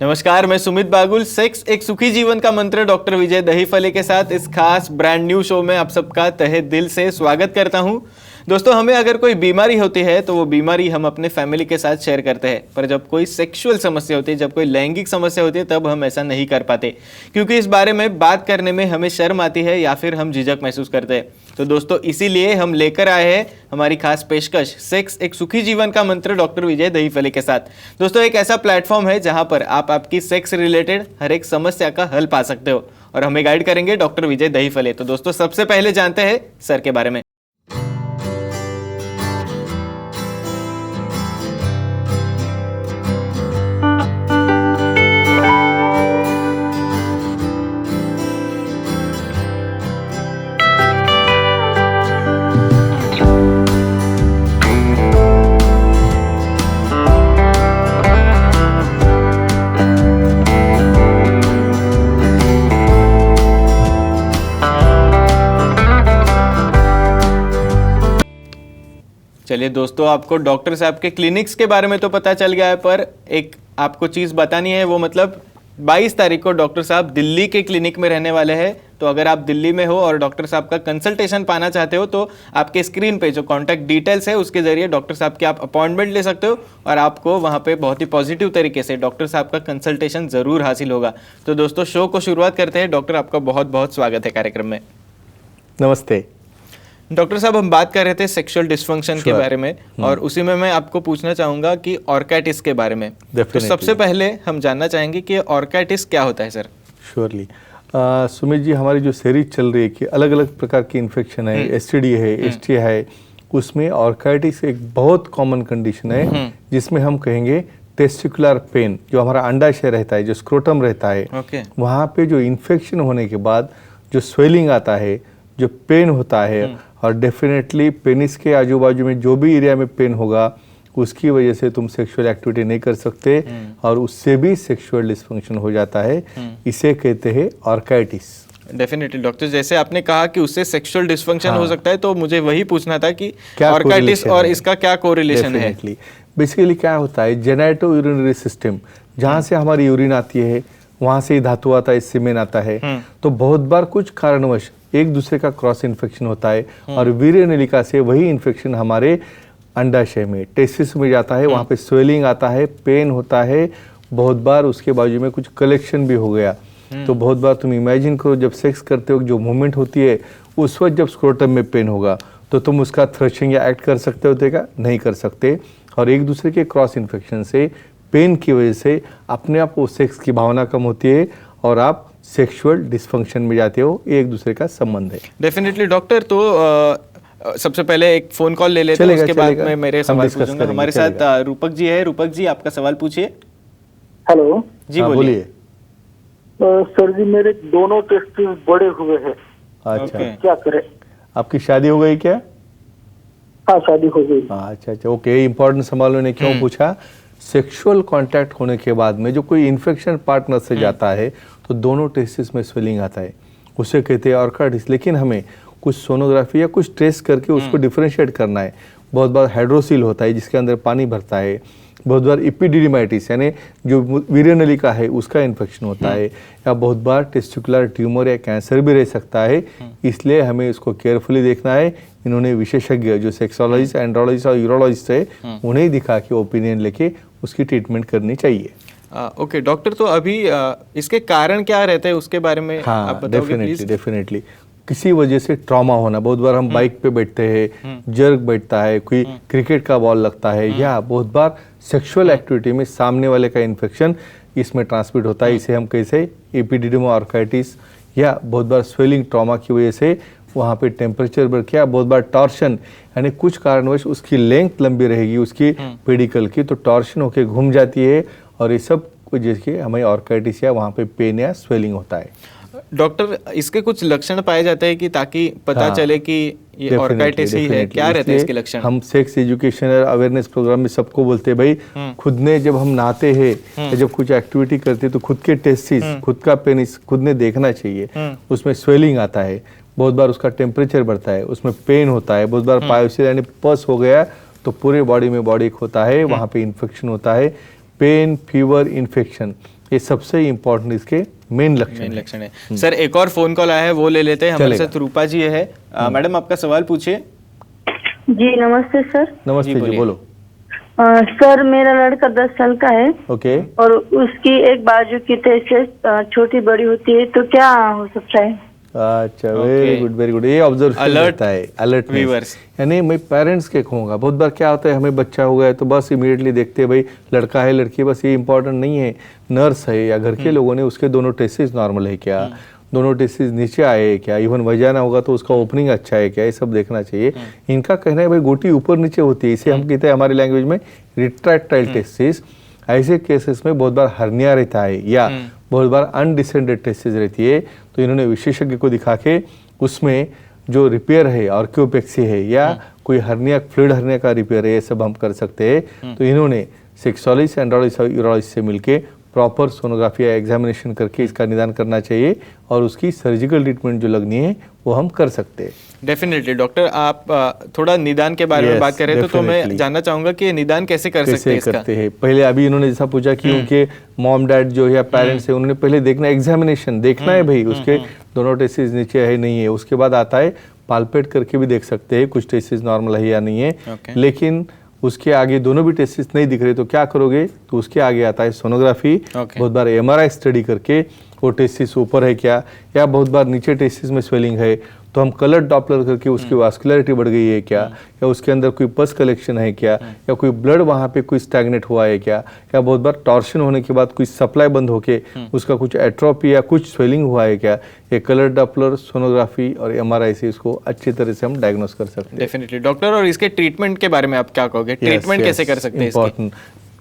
नमस्कार, मैं सुमित बागुल। सेक्स एक सुखी जीवन का मंत्र डॉक्टर विजय दहीफले के साथ इस खास ब्रांड न्यू शो में आप सबका तहे दिल से स्वागत करता हूं। दोस्तों, हमें अगर कोई बीमारी होती है तो वो बीमारी हम अपने फैमिली के साथ शेयर करते हैं, पर जब कोई सेक्सुअल समस्या होती है, जब कोई लैंगिक समस्या होती है, तब हम ऐसा नहीं कर पाते, क्योंकि इस बारे में बात करने में हमें शर्म आती है या फिर हम झिझक महसूस करते हैं। तो दोस्तों, इसीलिए हम लेकर आए हैं हमारी खास पेशकश, सेक्स एक सुखी जीवन का मंत्र डॉक्टर विजय दहीफले के साथ। दोस्तों, एक ऐसा प्लेटफॉर्म है जहां पर आप आपकी सेक्स रिलेटेड हर एक समस्या का हल पा सकते हो, और हमें गाइड करेंगे डॉक्टर विजय दहीफले। तो दोस्तों, सबसे पहले जानते हैं सर के बारे में। चलिए दोस्तों, आपको डॉक्टर साहब के क्लिनिक्स के बारे में तो पता चल गया है, पर एक आपको चीज़ बतानी है, वो मतलब 22 तारीख को डॉक्टर साहब दिल्ली के क्लिनिक में रहने वाले हैं। तो अगर आप दिल्ली में हो और डॉक्टर साहब का कंसल्टेशन पाना चाहते हो तो आपके स्क्रीन पे जो कॉन्टैक्ट डिटेल्स है उसके जरिए डॉक्टर साहब की आप अपॉइंटमेंट ले सकते हो, और आपको वहाँ पे बहुत ही पॉजिटिव तरीके से डॉक्टर साहब का कंसल्टेशन ज़रूर हासिल होगा। तो दोस्तों, शो को शुरुआत करते हैं। डॉक्टर, आपका बहुत बहुत स्वागत है कार्यक्रम में। नमस्ते डॉक्टर साहब, हम बात कर रहे थे सेक्सुअल डिस्फंक्शन के बारे में, और उसी में मैं आपको पूछना चाहूंगा कि ऑर्काइटिस के बारे में। तो सबसे पहले हम जानना चाहेंगे कि ऑर्काइटिस क्या होता है सर? श्योरली सुमित जी, हमारी जो सीरीज चल रही है कि अलग अलग प्रकार की इन्फेक्शन है, एसटीडी है, एसटी है, उसमें ऑर्काइटिस एक बहुत कॉमन कंडीशन है जिसमें हम कहेंगे टेस्टिकुलर पेन, जो हमारा अंडाशय रहता है, जो स्क्रोटम रहता है, वहाँ पे जो इन्फेक्शन होने के बाद जो स्वेलिंग आता है, जो पेन होता है, और डेफिनेटली पेनिस के आजू बाजू में जो भी एरिया में पेन होगा उसकी वजह से तुम सेक्सुअल एक्टिविटी नहीं कर सकते, और उससे भी सेक्सुअल डिस्फंक्शन हो जाता है। इसे कहते हैं ऑर्काइटिस। डेफिनेटली डॉक्टर, जैसे आपने कहा कि उससे सेक्सुअल डिस्फंक्शन हो सकता है, तो मुझे वही पूछना था कि ऑर्काइटिस और इसका क्या कोरिलेशन है? बेसिकली क्या होता है, जेनेटो यूरिनरी सिस्टम, जहाँ से हमारी यूरिन आती है वहाँ से ही धातु आता है, सीमेन आता है। तो बहुत बार कुछ कारणवश एक दूसरे का क्रॉस इन्फेक्शन होता है, और वीर्य नलिका से वही इन्फेक्शन हमारे अंडाशय में, टेस्टिस में जाता है, वहाँ पे स्वेलिंग आता है, पेन होता है। बहुत बार उसके बाजू में कुछ कलेक्शन भी हो गया। तो बहुत बार तुम इमेजिन करो, जब सेक्स करते हो जो मूवमेंट होती है, उस वक्त जब स्क्रोटम में पेन होगा तो तुम उसका थ्रशिंग या एक्ट कर सकते होते क्या? नहीं कर सकते। और एक दूसरे के क्रॉस इन्फेक्शन से, पेन की वजह से अपने आप वो सेक्स की भावना कम होती है और आप सेक्सुअल डिस्फंक्शन में जाते हो। एक दूसरे का संबंध है। डेफिनेटली डॉक्टर, तो सबसे पहले एक फोन कॉल ले लेते हैं, उसके बाद मैं मेरे सवाल पूछूंगा। हमारे साथ रूपक जी है। रूपक जी, आपका सवाल पूछिए। हेलो जी, बोलिए। सर जी, मेरे दोनों टेस्टिस बड़े हुए हैं। अच्छा, क्या करें? आपकी शादी हो गई क्या? हाँ, शादी हो गई। अच्छा, ओके। इम्पोर्टेंट सवाल मैंने क्यों पूछा, सेक्सुअल कांटेक्ट होने के बाद में जो कोई इन्फेक्शन पार्टनर से जाता है तो दोनों टेस्टिस में स्वेलिंग आता है, उसे कहते हैं ऑर्काइटिस। लेकिन हमें कुछ सोनोग्राफी या कुछ टेस्ट करके उसको डिफरेंशिएट करना है। बहुत बार हाइड्रोसिल होता है जिसके अंदर पानी भरता है, बहुत बार इपिडिडिमाइटिस यानी जो वीर्य नलिका है उसका इन्फेक्शन होता है, या बहुत बार टेस्टिकुलर ट्यूमर या कैंसर भी रह सकता है। इसलिए हमें इसको केयरफुली देखना है। इन्होंने विशेषज्ञ जो सेक्सोलॉजिस्ट, एंड्रोलॉजिस्ट और यूरोलॉजिस्ट है, उन्हें दिखा के ओपिनियन लेके उसकी ट्रीटमेंट करनी चाहिए। ओके डॉक्टर, तो अभी इसके कारण क्या रहते हैं उसके बारे में आप बताओगे प्लीज? डेफिनेटली किसी वजह से ट्रॉमा होना। बहुत बार हम बाइक पे बैठते हैं, जर्क बैठता है, कोई क्रिकेट का बॉल लगता है, या बहुत बार सेक्सुअल एक्टिविटी में सामने वाले का इन्फेक्शन इसमें ट्रांसमिट होता है। इसे हम कैसे एपिडिडिमा ऑर्काइटिस, या बहुत बार स्वेलिंग ट्रॉमा की वजह से वहाँ पे टेम्परेचर बढ़ गया, बहुत बार टॉर्शन यानी कुछ कारणवश उसकी लेंथ लंबी रहेगी उसकी पेडिकल की, तो टॉर्शन होके घूम जाती है, और ये सब वजह से हमें ऑर्काइटिस या वहाँ पे पेन या स्वेलिंग होता है। डॉक्टर, इसके कुछ लक्षण पाए जाते हैं कि ताकि पता चले कि ये ऑर्काइटिस ही है? क्या रहते हैं इसके लक्षण? हम सेक्स एजुकेशन और अवेयरनेस प्रोग्राम में सबको बोलते हैं भाई, खुद ने जब हम नहाते हैं, जब कुछ एक्टिविटी करते हैं तो खुद के टेस्टिस, खुद का पेनिस खुद ने देखना चाहिए। उसमें स्वेलिंग आता है, बहुत बार उसका टेम्परेचर बढ़ता है, उसमें पेन होता है, बहुत बार पायोसिल यानी पस हो गया तो पूरे बॉडी में बॉडी होता है, वहाँ पे इन्फेक्शन होता है, पेन, फीवर, इन्फेक्शन, ये सबसे इम्पोर्टेंट इसके मेन लक्षण है। लक्षण है। सर एक और फोन कॉल आया है, वो ले लेते हैं। हमारे चलेगा। साथ रूपा जी है। मैडम आपका सवाल पूछिए। जी नमस्ते सर। नमस्ते जी, बोलिए। बोलो। सर मेरा लड़का 10 साल का है ओके, और उसकी एक बाजू की टेस्ट छोटी बड़ी होती है, तो क्या हो सकता है? अच्छा, वेरी गुड वेरी गुड। ये ऑब्जर्वेशन Alert रहता है, अलर्ट viewers। यानी मैं पेरेंट्स के कहूँगा, बहुत बार क्या होता है, हमें बच्चा हो गया है तो बस इमीडिएटली देखते हैं भाई लड़का है लड़की है, बस ये इंपॉर्टेंट नहीं है। नर्स है या घर के लोगों ने उसके दोनों टेस्टिस नॉर्मल है क्या, दोनों टेस्टिस नीचे आए हैं क्या, इवन वजाना होगा तो उसका ओपनिंग अच्छा है क्या, ये सब देखना चाहिए। इनका कहना है भाई गोटी ऊपर नीचे होती है, इसे हम कहते हैं हमारी लैंग्वेज में रिट्रैक्टाइल टेस्टिस। ऐसे केसेस में बहुत बार हर्निया रहता है या बहुत बार अनडिसेंडेड टेस्टिस रहती है, तो इन्होंने विशेषज्ञ को दिखा के उसमें जो रिपेयर है, ऑर्कियोपेक्सी है या कोई हर्निया, फ्लूइड हर्निया का रिपेयर है, ये सब हम कर सकते हैं। तो इन्होंने सेक्सोलॉजिस्ट, एंड्रोलॉजिस्ट और यूरोलॉजिस्ट से मिलके प्रॉपर सोनोग्राफी या एग्जामिनेशन करके इसका निदान करना चाहिए और उसकी सर्जिकल ट्रीटमेंट जो लगनी है वो हम कर सकते हैं। डेफिनेटली डॉक्टर, आप थोड़ा निदान के बारे में Yes, बात करें तो मैं definitely। जानना चाहूंगा कि निदान कैसे कर सकते कैसे हैं इसका। करते हैं। पहले अभी इन्होंने जैसा पूछा कि उनके मॉम डैड जो है या पेरेंट्स है, उन्होंने पहले देखना, एग्जामिनेशन देखना है भाई उसके दोनों टेस्टिस नीचे है नहीं है। उसके बाद आता है पालपेट करके भी देख सकते हैं कुछ टेस्टिस नॉर्मल है या नहीं है। Okay। लेकिन उसके आगे दोनों भी टेस्टिस नहीं दिख रहे तो क्या करोगे, तो उसके आगे आता है सोनोग्राफी। Okay। बहुत बार एमआरआई स्टडी करके वो टेस्टिस ऊपर है क्या, या बहुत बार नीचे टेस्टिस में स्वेलिंग है तो हम कलर डॉपलर करके उसकी वास्कुलरिटी बढ़ गई है क्या, या उसके अंदर कोई पस कलेक्शन है क्या, या कोई ब्लड वहाँ पे कोई स्टैग्नेट हुआ है क्या, या बहुत बार टॉर्शन होने के बाद कोई सप्लाई बंद होके उसका कुछ एट्रोपी या कुछ स्वेलिंग हुआ है क्या। ये कलर डॉपलर, सोनोग्राफी और एमआरआई से इसको अच्छी तरह से हम डायग्नोस कर सकते हैं। डेफिनेटली डॉक्टर, और इसके ट्रीटमेंट के बारे में आप क्या कहोगे? ट्रीटमेंट कैसे कर सकते हैं इसकी? इम्पोर्टेंट,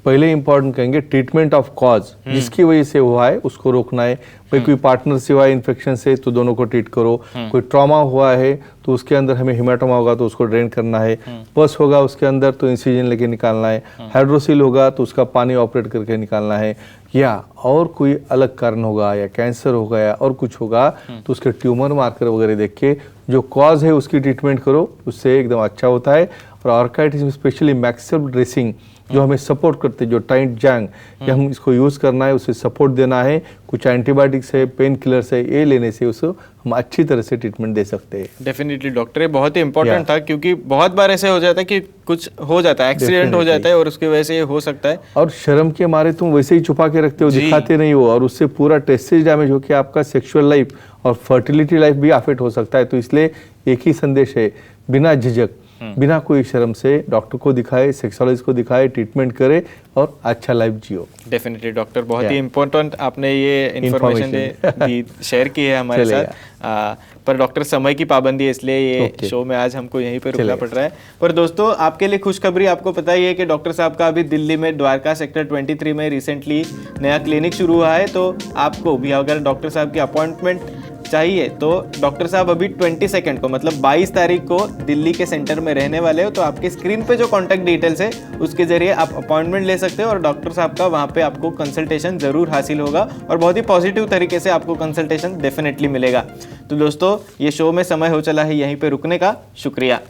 पहले इंपॉर्टेंट कहेंगे ट्रीटमेंट ऑफ कॉज, जिसकी वजह से हुआ है उसको रोकना है। भाई कोई पार्टनर से हुआ है इन्फेक्शन से तो दोनों को ट्रीट करो। कोई ट्रॉमा हुआ है तो उसके अंदर हमें हिमेटोमा होगा तो उसको ड्रेन करना है। पस होगा उसके अंदर तो इंसिजन लेके निकालना है। हाइड्रोसिल होगा तो उसका पानी ऑपरेट करके निकालना है। या और कोई अलग कारण होगा या कैंसर हो गया और कुछ होगा तो उसके ट्यूमर मार्कर वगैरह देख के जो कॉज है उसकी ट्रीटमेंट करो, उससे एकदम अच्छा होता है। और ऑर्काइटिस में स्पेशली मैक्सिल ड्रेसिंग जो हमें सपोर्ट करते हैं, जो टाइट जैंग या हम इसको यूज़ करना है, उसे सपोर्ट देना है, कुछ एंटीबायोटिक्स है, पेन किलर्स है, ये लेने से उसको हम अच्छी तरह से ट्रीटमेंट दे सकते हैं। डेफिनेटली डॉक्टर, ये बहुत ही इंपॉर्टेंट Yeah। था क्योंकि बहुत बार ऐसे हो जाता है कि कुछ हो जाता है, एक्सीडेंट हो Definitely। जाता है और उसकी वजह से ये हो सकता है। और शर्म के मारे तुम वैसे ही छुपा के रखते हो, जी। दिखाते नहीं हो, और उससे पूरा टेस्टिस डैमेज होकर आपका सेक्सुअल लाइफ और फर्टिलिटी लाइफ भी अफेक्ट हो सकता है। तो इसलिए एक ही संदेश है, बिना झिझक, बिना कोई शर्म से डॉक्टर को दिखाए, सेक्सोलॉजिस्ट को दिखाए, ट्रीटमेंट करे और अच्छा लाइफ जियो। डेफिनेटली डॉक्टर, बहुत ही Yeah। इम्पोर्टेंट आपने ये इन्फॉर्मेशन शेयर की है हमारे साथ। पर डॉक्टर समय की पाबंदी है इसलिए ये Okay। शो में आज हमको यहीं पे रुकना चलेगा। पड़ रहा है। पर दोस्तों आपके लिए खुशखबरी, आपको पता ही है कि डॉक्टर साहब का अभी दिल्ली में द्वारका सेक्टर 23 में रिसेंटली नया क्लिनिक शुरू हुआ है। तो आपको भी अगर डॉक्टर साहब की अपॉइंटमेंट चाहिए तो डॉक्टर साहब अभी 22 को मतलब 22 तारीख को दिल्ली के सेंटर में रहने वाले हो। तो आपके स्क्रीन पे जो कॉन्टैक्ट डिटेल्स है उसके जरिए आप अपॉइंटमेंट ले सकते हो और डॉक्टर साहब का वहाँ पे आपको कंसल्टेशन ज़रूर हासिल होगा और बहुत ही पॉजिटिव तरीके से आपको कंसल्टेशन डेफिनेटली मिलेगा। तो दोस्तों ये शो में समय हो चला है यहीं पे रुकने का। शुक्रिया।